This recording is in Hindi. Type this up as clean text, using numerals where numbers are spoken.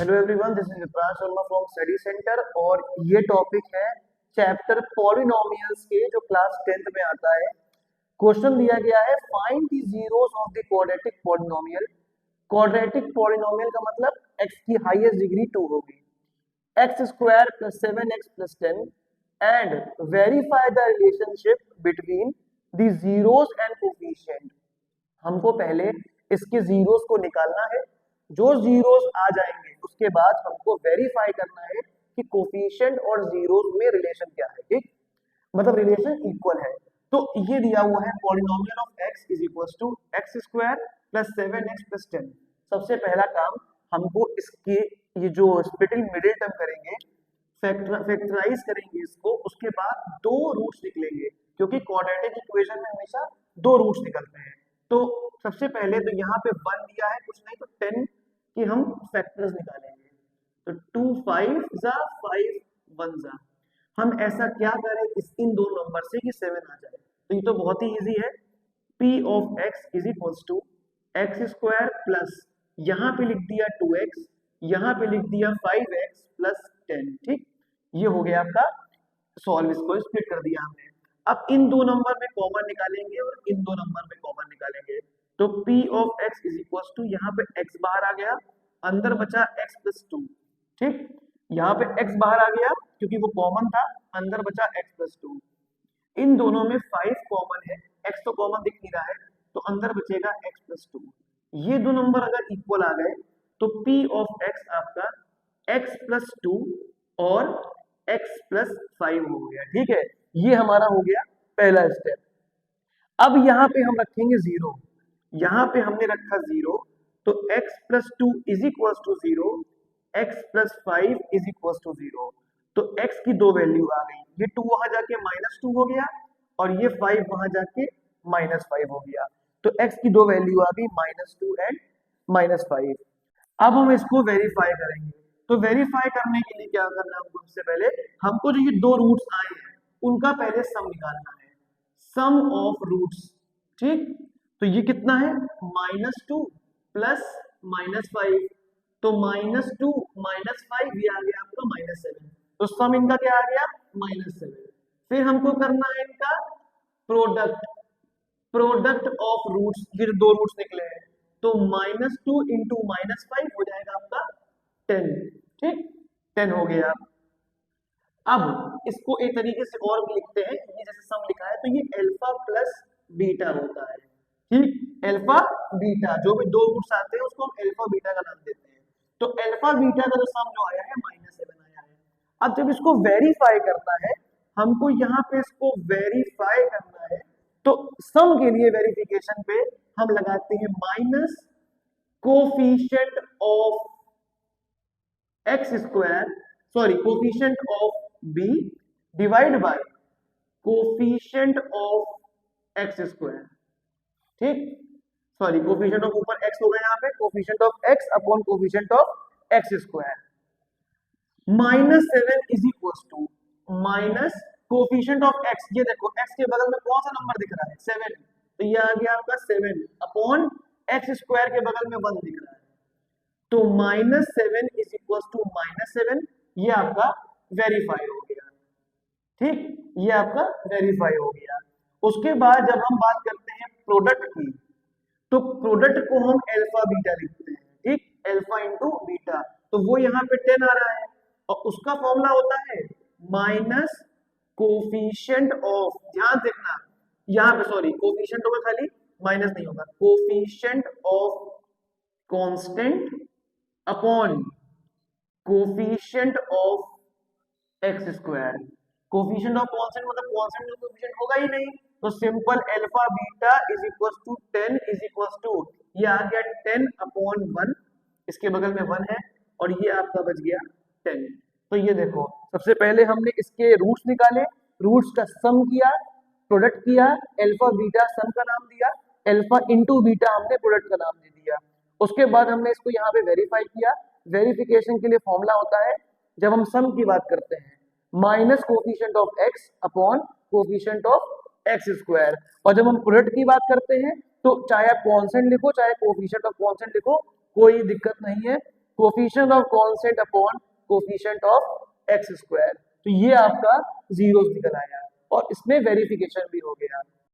Hello everyone, this is Vipransh Sharma from study centre और ये टॉपिक है चैप्टर पॉलिनोमियल्स के जो क्लास 10th में आता है। क्वेश्चन दिया गया है find the zeros of the quadratic polynomial. Quadratic polynomial का मतलब x की हाईएस्ट डिग्री 2 होगी, x square plus 7x plus 10 and verify the relationship between the zeros and coefficient. हमको पहले इसके जीरोस को निकालना है, जो जीरोस आ जाएंगे उसके बाद हमको वेरीफाई करना है कि कोफिशिएंट और जीरोस में रिलेशन क्या है। ठीक, मतलब रिलेशन इक्वल है। तो ये दिया हुआ है polynomial of x is equals to x square plus 7x plus 10। सबसे पहला काम हमको इसके ये जो स्प्लिटिंग मिडिल टर्म करेंगे, फैक्टराइज करेंगे इसको, उसके बाद दो रूट्स निकलेंगे क्योंकि क्वाड्रेटिक इक्वेशन में हमेशा दो रूट्स निकलते हैं। तो सबसे पहले तो यहाँ पे 1 दिया है, कुछ नहीं तो 10 के हम फैक्टर्स निकालेंगे। तो 2 5 जा 5 1 जा। हम ऐसा क्या करें इन दो नंबर से कि 7 आ जाए। तो ये तो बहुत ही इजी है। P of x is equals to x square plus यहाँ पे लिख दिया 2x, यहाँ पे लिख दिया 5x प्लस 10। ठीक, ये हो गया आपका सॉल्व, इसको स्प्लिट कर दिया हमने। अब इन दो नंबर में कॉमन निकालेंगे और इन दो नंबर में कॉमन निकालेंगे। तो P of x is equals to यहाँ पे x बाहर आ गया, अंदर बचा x प्लस 2। ठीक, यहाँ पे x बाहर आ गया क्योंकि वो कॉमन था, अंदर बचा x प्लस 2। इन दोनों में 5 कॉमन है, x तो कॉमन दिख नहीं रहा है तो अंदर बचेगा x प्लस 2। ये दो नंबर अगर इक्वल आ गए तो P ऑफ x आपका x प्लस 2 और x प्लस 5 हो गया। ठीक है, ये हमारा हो गया पहला स्टेप। अब यहाँ पे हम रखेंगे 0, यहाँ पे हमने रखा 0, तो x plus 2 is equals to 0, x plus 5 is equals to 0। तो x की दो वैल्यू आ गई, ये 2 वहां जाके -2 हो गया और ये 5 वहां जाके -5 हो गया। तो x की दो वैल्यू आ गई -2 एंड -5। अब हम इसको वेरीफाई करेंगे। तो वेरीफाई करने के लिए क्या करना है हमको, सबसे पहले हमको जो ये दो रूट्स आए हैं उनका पहले सम निकालना है, सम ऑफ रूट्स। ठीक, तो ये कितना है -2 प्लस -5, तो -2 -5 ये आ गया आपका -7। तो सम इनका क्या आ गया -7। फिर हमको करना है इनका प्रोडक्ट, प्रोडक्ट ऑफ रूट्स, ये दो रूट्स निकले हैं तो -2 इंटू -5 हो जाएगा आपका 10। ठीक, 10 हो गया। अब इसको एक तरीके से और भी लिखते हैं, ये जैसे सम लिखा है तो ये अल्फा प्लस बीटा होता है। ठीक, अल्फा बीटा जो भी दो रूट्स आते हैं उसको हम अल्फा बीटा का नाम देते हैं। तो अल्फा बीटा का जो सम जो आया है -7 आया है। अब जब इसको वेरीफाई करना है, हमको यहाँ पे इसको वेरीफाई करना है, तो सम के लिए वेरिफिकेशन पे हम लगाते हैं minus coefficient of x square, sorry coefficient of b divide by coefficient of x square. ठीक, सॉरी कोफिशिएंट ऑफ ऊपर x हो गया, यहाँ पे coefficient of x upon coefficient of x square. -7 is equals to minus coefficient of x, ये देखो x के बगल में कौन सा नंबर दिख रहा है 7, तो ये आ गया आपका 7 अपॉन एक्स स्क्वायर के बगल में 1 दिख रहा है, तो -7 इज इक्वल्स टू -7, ये आपका वेरीफाई हो गया। ठीक, ये आपका वेरीफाई हो गया। उसके बाद जब हम बात करते हैं प्रोडक्ट की, तो प्रोडक्ट को हम अल्फा बीटा लिखते हैं। ठीक, अल्फा इंटू बीटा, तो वो यहाँ पे 10 आ रहा है और उसका फॉर्मूला होता है माइनस कोफिशिएंट ऑफ, ध्यान देखना यहाँ पे सॉरी कोफिशिएंट होगा खाली, माइनस नहीं होगा, coefficient of constant upon coefficient of x square. Coefficient of constant मतलब कांस्टेंट में कोफिशिएंट होगा ही नहीं, तो simple alpha beta is equals to 10 is equals to, ये आ गया 10 अपॉन 1, इसके बगल में 1 है और ये आपका बच गया 10। तो ये देखो सबसे पहले हमने इसके रूट्स निकाले, रूट्स का सम किया, प्रोडक्ट किया, अल्फा बीटा सम का नाम दिया, अल्फा इंटू बीटा हमने प्रोडक्ट का नाम दे दिया। उसके बाद हमने इसको यहाँ पे वेरीफाई किया। वेरिफिकेशन के लिए फॉर्मूला होता है जब हम सम की बात करते हैं minus coefficient of x upon coefficient of x square, और जब हम प्रोडक्ट की बात करते हैं तो चाहे आप कांस्टेंट लिखो चाहे कोफिशिएंट ऑफ कांस्टेंट लिखो, कोई दिक्कत नहीं है, coefficient of constant upon coefficient of x square. तो ये आपका जीरोस निकल आया और इसमें वेरिफिकेशन भी हो गया।